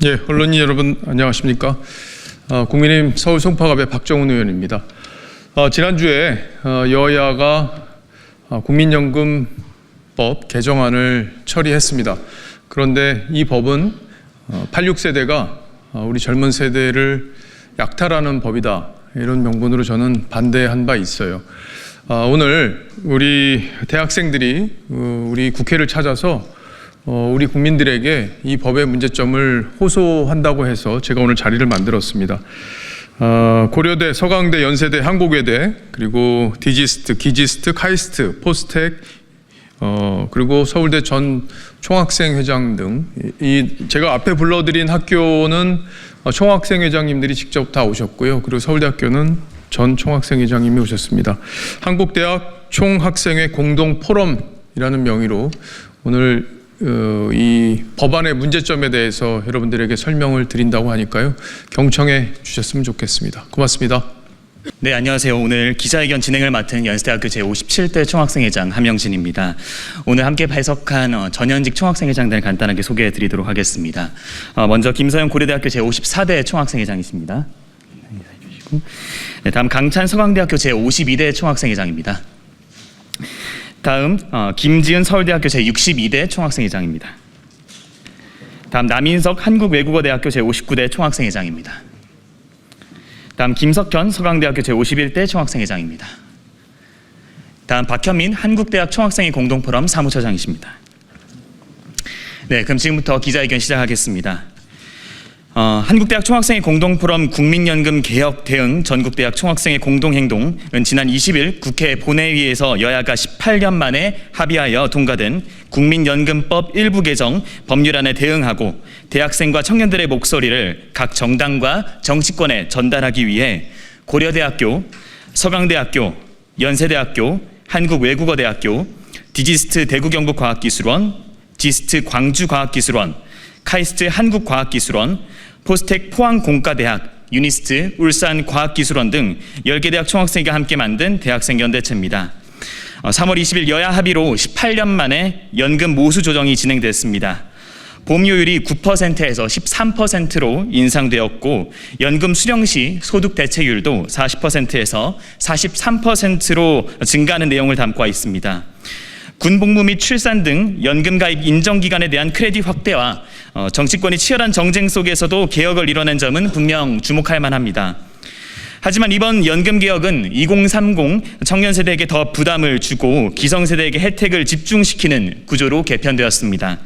예, 언론인 여러분 안녕하십니까? 국민의힘 서울 송파갑의 박정훈 의원입니다. 지난주에 여야가 국민연금법 개정안을 처리했습니다. 그런데 이 법은 86세대가 우리 젊은 세대를 약탈하는 법이다, 이런 명분으로 저는 반대한 바 있어요. 오늘 우리 대학생들이 우리 국회를 찾아서 우리 국민들에게 이 법의 문제점을 호소한다고 해서 제가 오늘 자리를 만들었습니다. 고려대, 서강대, 연세대, 한국외대, 그리고 디지스트, 기지스트, 카이스트, 포스텍, 그리고 서울대 전 총학생회장 등 제가 앞에 불러드린 학교는 총학생회장님들이 직접 다 오셨고요. 그리고 서울대학교는 전 총학생회장님이 오셨습니다. 한국대학 총학생회 공동포럼이라는 명의로 오늘 이 법안의 문제점에 대해서 여러분들에게 설명을 드린다고 하니까요, 경청해 주셨으면 좋겠습니다. 고맙습니다. 네, 안녕하세요. 오늘 기자회견 진행을 맡은 연세대학교 제57대 총학생회장 한명진입니다. 오늘 함께 발석한 전현직 총학생회장들 간단하게 소개해 드리도록 하겠습니다. 먼저 김서영 고려대학교 제54대 총학생회장이십니다. 네, 다음 강찬 서강대학교 제52대 총학생회장입니다. 다음 김지은 서울대학교 제62대 총학생회장입니다. 다음 남인석 한국외국어대학교 제59대 총학생회장입니다. 다음 김석현 서강대학교 제51대 총학생회장입니다. 다음 박현민 한국대학 총학생회 공동포럼 사무처장이십니다. 네, 그럼 지금부터 기자회견 시작하겠습니다. 한국대학 총학생회 공동포럼 국민연금 개혁 대응 전국대학 총학생회 공동행동은 지난 20일 국회 본회의에서 여야가 18년 만에 합의하여 통과된 국민연금법 일부 개정 법률안에 대응하고 대학생과 청년들의 목소리를 각 정당과 정치권에 전달하기 위해 고려대학교, 서강대학교, 연세대학교, 한국외국어대학교, 디지스트 대구경북과학기술원, 지스트 광주과학기술원, 카이스트 한국과학기술원, 포스텍 포항공과대학, 유니스트 울산과학기술원 등 10개 대학 총학생회가 함께 만든 대학생연대체입니다. 3월 20일 여야 합의로 18년 만에 연금 모수 조정이 진행됐습니다. 보험료율이 9%에서 13%로 인상되었고, 연금 수령 시 소득 대체율도 40%에서 43%로 증가하는 내용을 담고 있습니다. 군복무 및 출산 등 연금 가입 인정 기간에 대한 크레딧 확대와 정치권이 치열한 정쟁 속에서도 개혁을 이뤄낸 점은 분명 주목할 만합니다. 하지만 이번 연금 개혁은 2030 청년 세대에게 더 부담을 주고 기성세대에게 혜택을 집중시키는 구조로 개편되었습니다.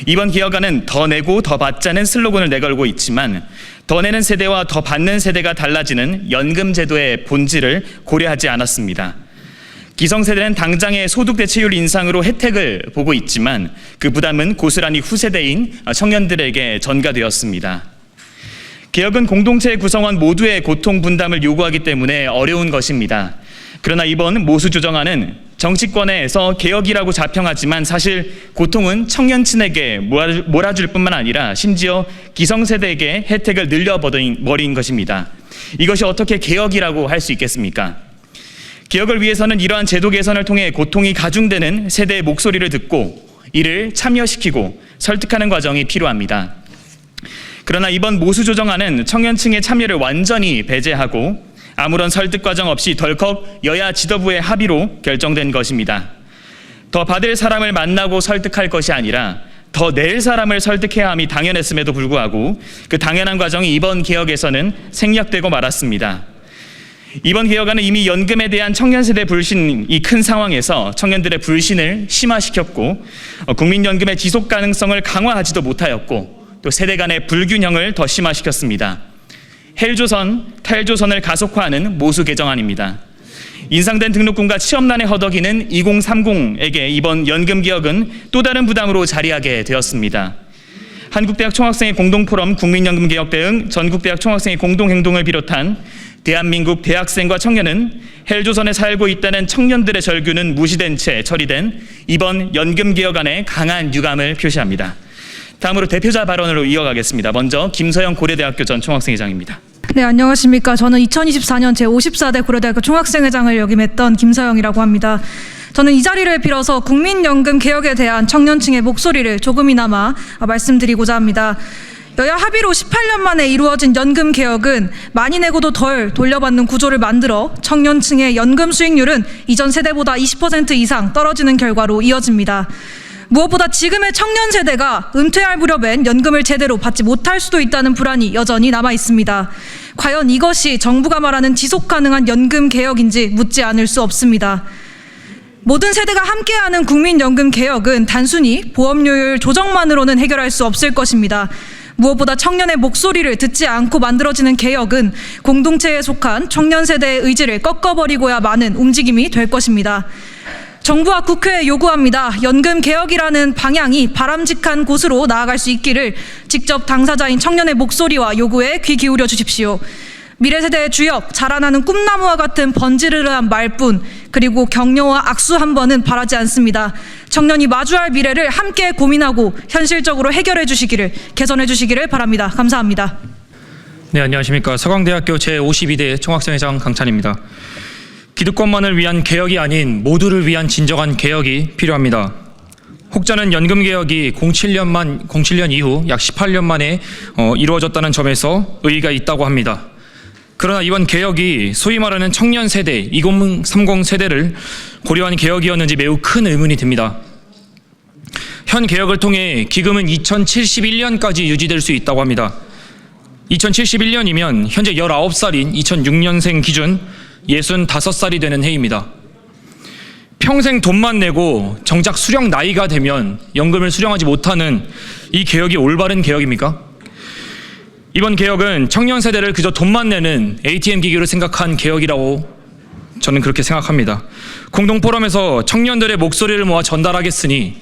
이번 개혁안은 더 내고 더 받자는 슬로건을 내걸고 있지만, 더 내는 세대와 더 받는 세대가 달라지는 연금 제도의 본질을 고려하지 않았습니다. 기성세대는 당장의 소득 대체율 인상으로 혜택을 보고 있지만 그 부담은 고스란히 후세대인 청년들에게 전가되었습니다. 개혁은 공동체 구성원 모두의 고통 분담을 요구하기 때문에 어려운 것입니다. 그러나 이번 모수 조정안은 정치권에서 개혁이라고 자평하지만 사실 고통은 청년층에게 몰아줄 뿐만 아니라 심지어 기성세대에게 혜택을 늘려버린 것입니다. 이것이 어떻게 개혁이라고 할 수 있겠습니까? 개혁을 위해서는 이러한 제도 개선을 통해 고통이 가중되는 세대의 목소리를 듣고 이를 참여시키고 설득하는 과정이 필요합니다. 그러나 이번 모수 조정안은 청년층의 참여를 완전히 배제하고 아무런 설득 과정 없이 덜컥 여야 지도부의 합의로 결정된 것입니다. 더 받을 사람을 만나고 설득할 것이 아니라 더 낼 사람을 설득해야 함이 당연했음에도 불구하고 그 당연한 과정이 이번 개혁에서는 생략되고 말았습니다. 이번 개혁안은 이미 연금에 대한 청년 세대 불신이 큰 상황에서 청년들의 불신을 심화시켰고, 국민연금의 지속 가능성을 강화하지도 못하였고, 또 세대 간의 불균형을 더 심화시켰습니다. 헬조선, 탈조선을 가속화하는 모수 개정안입니다. 인상된 등록금과 취업난에 허덕이는 2030에게 이번 연금 개혁은 또 다른 부담으로 자리하게 되었습니다. 한국대학 총학생회 공동포럼 국민연금 개혁 대응 전국대학 총학생회 공동행동을 비롯한 대한민국 대학생과 청년은 헬조선에 살고 있다는 청년들의 절규는 무시된 채 처리된 이번 연금 개혁안에 강한 유감을 표시합니다. 다음으로 대표자 발언으로 이어가겠습니다. 먼저 김서영 고려대학교 전 총학생회장입니다. 네, 안녕하십니까. 저는 2024년 제54대 고려대학교 총학생회장을 역임했던 김서영이라고 합니다. 저는 이 자리를 빌어서 국민연금 개혁에 대한 청년층의 목소리를 조금이나마 말씀드리고자 합니다. 여야 합의로 18년 만에 이루어진 연금 개혁은 많이 내고도 덜 돌려받는 구조를 만들어 청년층의 연금 수익률은 이전 세대보다 20% 이상 떨어지는 결과로 이어집니다. 무엇보다 지금의 청년 세대가 은퇴할 무렵엔 연금을 제대로 받지 못할 수도 있다는 불안이 여전히 남아 있습니다. 과연 이것이 정부가 말하는 지속 가능한 연금 개혁인지 묻지 않을 수 없습니다. 모든 세대가 함께하는 국민연금 개혁은 단순히 보험료율 조정만으로는 해결할 수 없을 것입니다. 무엇보다 청년의 목소리를 듣지 않고 만들어지는 개혁은 공동체에 속한 청년 세대의 의지를 꺾어버리고야 마는 움직임이 될 것입니다. 정부와 국회에 요구합니다. 연금 개혁이라는 방향이 바람직한 곳으로 나아갈 수 있기를 직접 당사자인 청년의 목소리와 요구에 귀 기울여 주십시오. 미래 세대의 주역, 자라나는 꿈나무와 같은 번지르르한 말뿐, 그리고 격려와 악수 한 번은 바라지 않습니다. 청년이 마주할 미래를 함께 고민하고 현실적으로 해결해 주시기를, 개선해 주시기를 바랍니다. 감사합니다. 네, 안녕하십니까. 서강대학교 제52대 총학생회장 강찬입니다. 기득권만을 위한 개혁이 아닌 모두를 위한 진정한 개혁이 필요합니다. 혹자는 연금 개혁이 07년 이후 약 18년 만에 이루어졌다는 점에서 의의가 있다고 합니다. 그러나 이번 개혁이 소위 말하는 청년 세대, 2030 세대를 고려한 개혁이었는지 매우 큰 의문이 듭니다. 현 개혁을 통해 기금은 2071년까지 유지될 수 있다고 합니다. 2071년이면 현재 19살인 2006년생 기준 65살이 되는 해입니다. 평생 돈만 내고 정작 수령 나이가 되면 연금을 수령하지 못하는 이 개혁이 올바른 개혁입니까? 이번 개혁은 청년 세대를 그저 돈만 내는 ATM 기기로 생각한 개혁이라고 저는 그렇게 생각합니다. 공동포럼에서 청년들의 목소리를 모아 전달하겠으니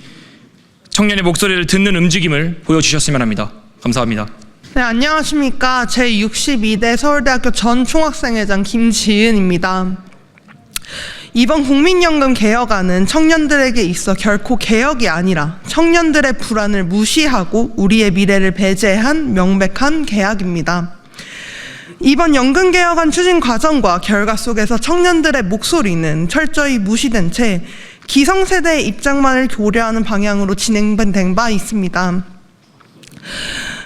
청년의 목소리를 듣는 움직임을 보여주셨으면 합니다. 감사합니다. 네, 안녕하십니까. 제62대 서울대학교 전 총학생회장 김지은입니다. 이번 국민연금 개혁안은 청년들에게 있어 결코 개혁이 아니라 청년들의 불안을 무시하고 우리의 미래를 배제한 명백한 개혁입니다. 이번 연금개혁안 추진 과정과 결과 속에서 청년들의 목소리는 철저히 무시된 채 기성세대의 입장만을 고려하는 방향으로 진행된 바 있습니다.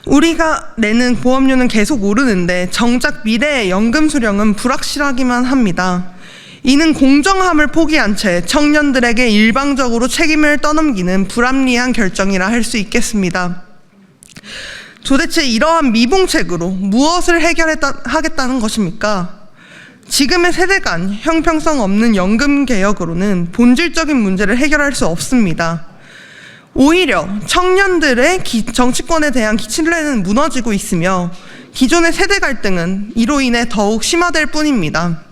우리가 내는 보험료는 계속 오르는데 정작 미래의 연금 수령은 불확실하기만 합니다. 이는 공정함을 포기한 채 청년들에게 일방적으로 책임을 떠넘기는 불합리한 결정이라 할 수 있겠습니다. 도대체 이러한 미봉책으로 무엇을 해결하겠다는 것입니까? 지금의 세대 간 형평성 없는 연금 개혁으로는 본질적인 문제를 해결할 수 없습니다. 오히려 청년들의 정치권에 대한 신뢰는 무너지고 있으며 기존의 세대 갈등은 이로 인해 더욱 심화될 뿐입니다.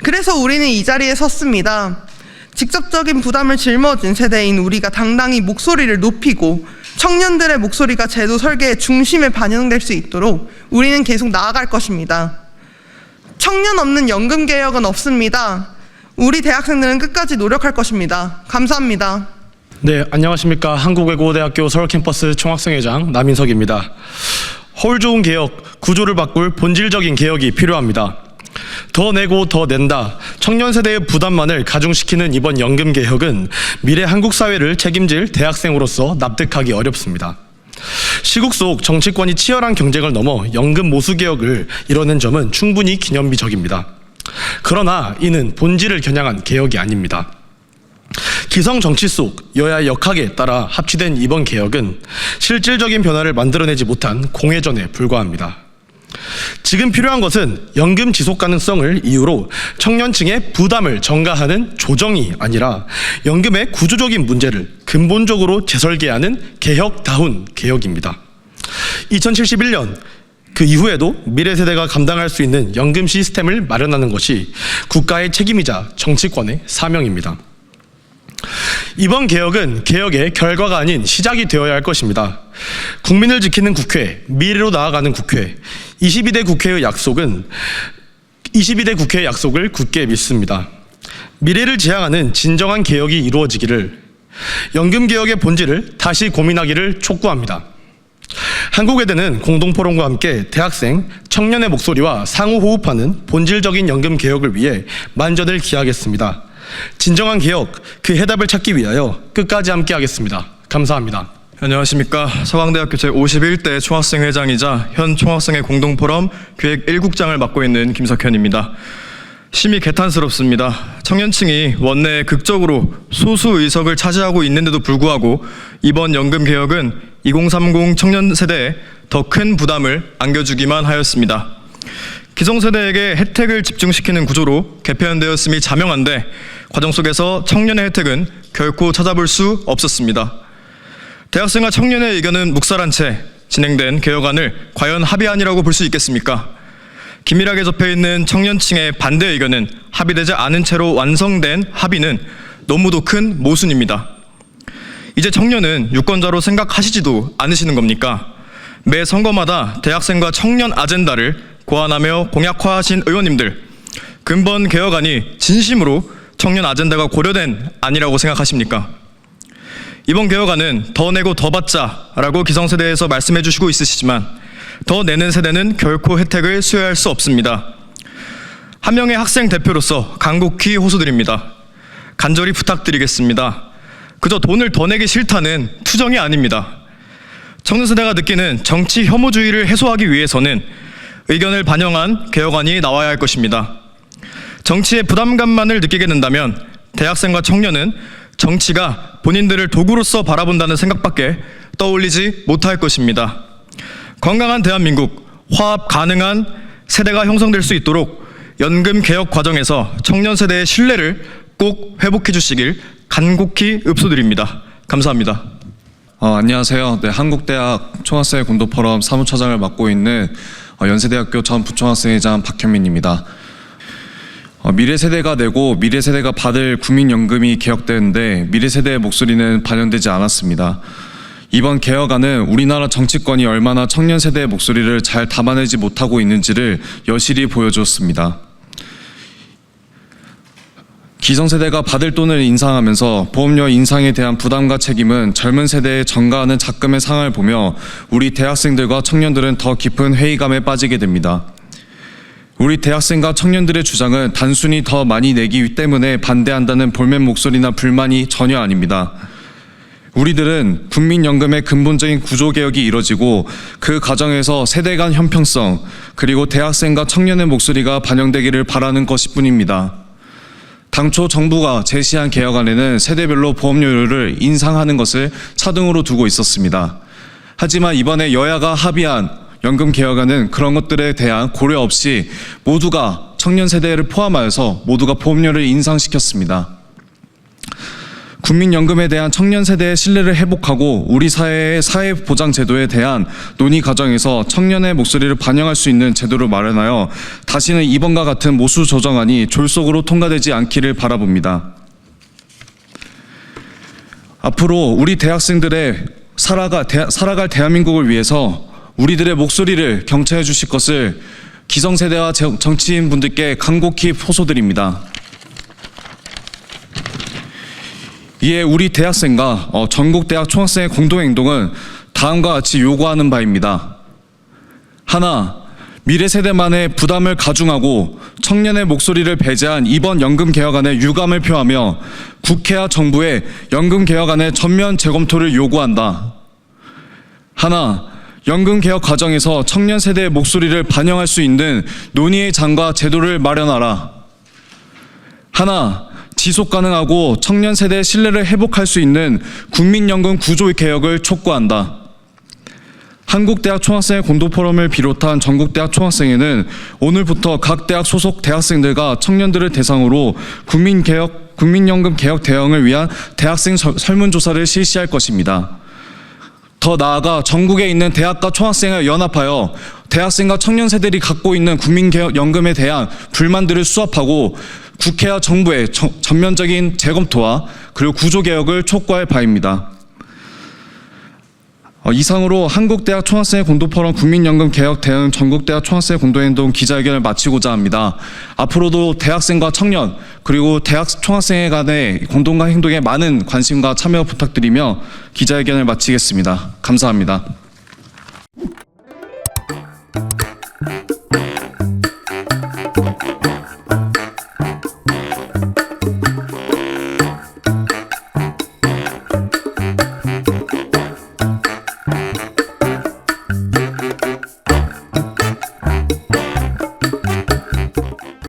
그래서 우리는 이 자리에 섰습니다. 직접적인 부담을 짊어진 세대인 우리가 당당히 목소리를 높이고 청년들의 목소리가 제도 설계의 중심에 반영될 수 있도록 우리는 계속 나아갈 것입니다. 청년 없는 연금 개혁은 없습니다. 우리 대학생들은 끝까지 노력할 것입니다. 감사합니다. 네, 안녕하십니까. 한국외국어대학교 서울캠퍼스 총학생회장 남인석입니다. 허울 좋은 개혁, 구조를 바꿀 본질적인 개혁이 필요합니다. 더 내고 더 낸다, 청년 세대의 부담만을 가중시키는 이번 연금 개혁은 미래 한국 사회를 책임질 대학생으로서 납득하기 어렵습니다. 시국 속 정치권이 치열한 경쟁을 넘어 연금 모수 개혁을 이뤄낸 점은 충분히 기념비적입니다. 그러나 이는 본질을 겨냥한 개혁이 아닙니다. 기성 정치 속 여야의 역학에 따라 합치된 이번 개혁은 실질적인 변화를 만들어내지 못한 공회전에 불과합니다. 지금 필요한 것은 연금 지속 가능성을 이유로 청년층의 부담을 전가하는 조정이 아니라 연금의 구조적인 문제를 근본적으로 재설계하는 개혁다운 개혁입니다. 2071년 그 이후에도 미래 세대가 감당할 수 있는 연금 시스템을 마련하는 것이 국가의 책임이자 정치권의 사명입니다. 이번 개혁은 개혁의 결과가 아닌 시작이 되어야 할 것입니다. 국민을 지키는 국회, 미래로 나아가는 국회, 22대 국회의 약속을 굳게 믿습니다. 미래를 지향하는 진정한 개혁이 이루어지기를, 연금 개혁의 본질을 다시 고민하기를 촉구합니다. 한국외대는 공동포럼과 함께 대학생, 청년의 목소리와 상호 호흡하는 본질적인 연금 개혁을 위해 만전을 기하겠습니다. 진정한 개혁, 그 해답을 찾기 위하여 끝까지 함께 하겠습니다. 감사합니다. 안녕하십니까. 서강대학교 제51대 총학생회장이자 현 총학생회 공동포럼 기획 1국장을 맡고 있는 김석현입니다. 심히 개탄스럽습니다. 청년층이 원내에 극적으로 소수 의석을 차지하고 있는데도 불구하고 이번 연금 개혁은 2030 청년 세대에 더 큰 부담을 안겨주기만 하였습니다. 기성세대에게 혜택을 집중시키는 구조로 개편되었음이 자명한데 과정 속에서 청년의 혜택은 결코 찾아볼 수 없었습니다. 대학생과 청년의 의견은 묵살한 채 진행된 개혁안을 과연 합의안이라고 볼 수 있겠습니까? 긴밀하게 접해있는 청년층의 반대 의견은 합의되지 않은 채로 완성된 합의는 너무도 큰 모순입니다. 이제 청년은 유권자로 생각하시지도 않으시는 겁니까? 매 선거마다 대학생과 청년 아젠다를 고안하며 공약화하신 의원님들, 근본 개혁안이 진심으로 청년 아젠다가 고려된 안이라고 생각하십니까? 이번 개혁안은 더 내고 더 받자라고 기성세대에서 말씀해 주시고 있으시지만 더 내는 세대는 결코 혜택을 수여할 수 없습니다. 한 명의 학생 대표로서 간곡히 호소드립니다. 간절히 부탁드리겠습니다. 그저 돈을 더 내기 싫다는 투정이 아닙니다. 청년 세대가 느끼는 정치 혐오주의를 해소하기 위해서는 의견을 반영한 개혁안이 나와야 할 것입니다. 정치의 부담감만을 느끼게 된다면 대학생과 청년은 정치가 본인들을 도구로서 바라본다는 생각밖에 떠올리지 못할 것입니다. 건강한 대한민국, 화합 가능한 세대가 형성될 수 있도록 연금 개혁 과정에서 청년 세대의 신뢰를 꼭 회복해 주시길 간곡히 읍소드립니다. 감사합니다. 안녕하세요. 네, 한국대학 총학생회 공동포럼 사무처장을 맡고 있는 연세대학교 전 부총학생회장 박현민입니다. 미래 세대가 내고 미래 세대가 받을 국민연금이 개혁되는데 미래 세대의 목소리는 반영되지 않았습니다. 이번 개혁안은 우리나라 정치권이 얼마나 청년 세대의 목소리를 잘 담아내지 못하고 있는지를 여실히 보여주었습니다. 기성세대가 받을 돈을 인상하면서 보험료 인상에 대한 부담과 책임은 젊은 세대에 전가하는 작금의 상황을 보며 우리 대학생들과 청년들은 더 깊은 회의감에 빠지게 됩니다. 우리 대학생과 청년들의 주장은 단순히 더 많이 내기 때문에 반대한다는 볼멘 목소리나 불만이 전혀 아닙니다. 우리들은 국민연금의 근본적인 구조개혁이 이뤄지고 그 과정에서 세대 간 형평성 그리고 대학생과 청년의 목소리가 반영되기를 바라는 것일 뿐입니다. 당초 정부가 제시한 개혁안에는 세대별로 보험료를 인상하는 것을 차등으로 두고 있었습니다. 하지만 이번에 여야가 합의한 연금 개혁안은 그런 것들에 대한 고려 없이 모두가 청년 세대를 포함하여서 모두가 보험료를 인상시켰습니다. 국민연금에 대한 청년 세대의 신뢰를 회복하고 우리 사회의 사회보장제도에 대한 논의 과정에서 청년의 목소리를 반영할 수 있는 제도를 마련하여 다시는 이번과 같은 모수 조정안이 졸속으로 통과되지 않기를 바라봅니다. 앞으로 우리 대학생들의 살아갈 대한민국을 위해서 우리들의 목소리를 경청해 주실 것을 기성세대와 정치인분들께 간곡히 호소드립니다. 이에 우리 대학생과 전국대학 총학생의 공동행동은 다음과 같이 요구하는 바입니다. 하나, 미래 세대만의 부담을 가중하고 청년의 목소리를 배제한 이번 연금 개혁안에 유감을 표하며 국회와 정부의 연금 개혁안의 전면 재검토를 요구한다. 하나, 연금 개혁 과정에서 청년 세대의 목소리를 반영할 수 있는 논의의 장과 제도를 마련하라. 하나, 지속 가능하고 청년 세대의 신뢰를 회복할 수 있는 국민연금 구조 개혁을 촉구한다. 한국대학 총학생회 공동포럼을 비롯한 전국대학 총학생회는 오늘부터 각 대학 소속 대학생들과 청년들을 대상으로 국민연금 개혁 대응을 위한 대학생 설문조사를 실시할 것입니다. 더 나아가 전국에 있는 대학과 총학생을 연합하여 대학생과 청년 세대들이 갖고 있는 국민연금에 대한 불만들을 수합하고 국회와 정부의 전면적인 재검토와 그리고 구조개혁을 촉구할 바입니다. 이상으로 한국대학 총학생회 공동포럼 국민연금 개혁 대응 전국대학 총학생회 공동행동 기자회견을 마치고자 합니다. 앞으로도 대학생과 청년 그리고 대학 총학생회 간의 공동강 행동에 많은 관심과 참여 부탁드리며 기자회견을 마치겠습니다. 감사합니다.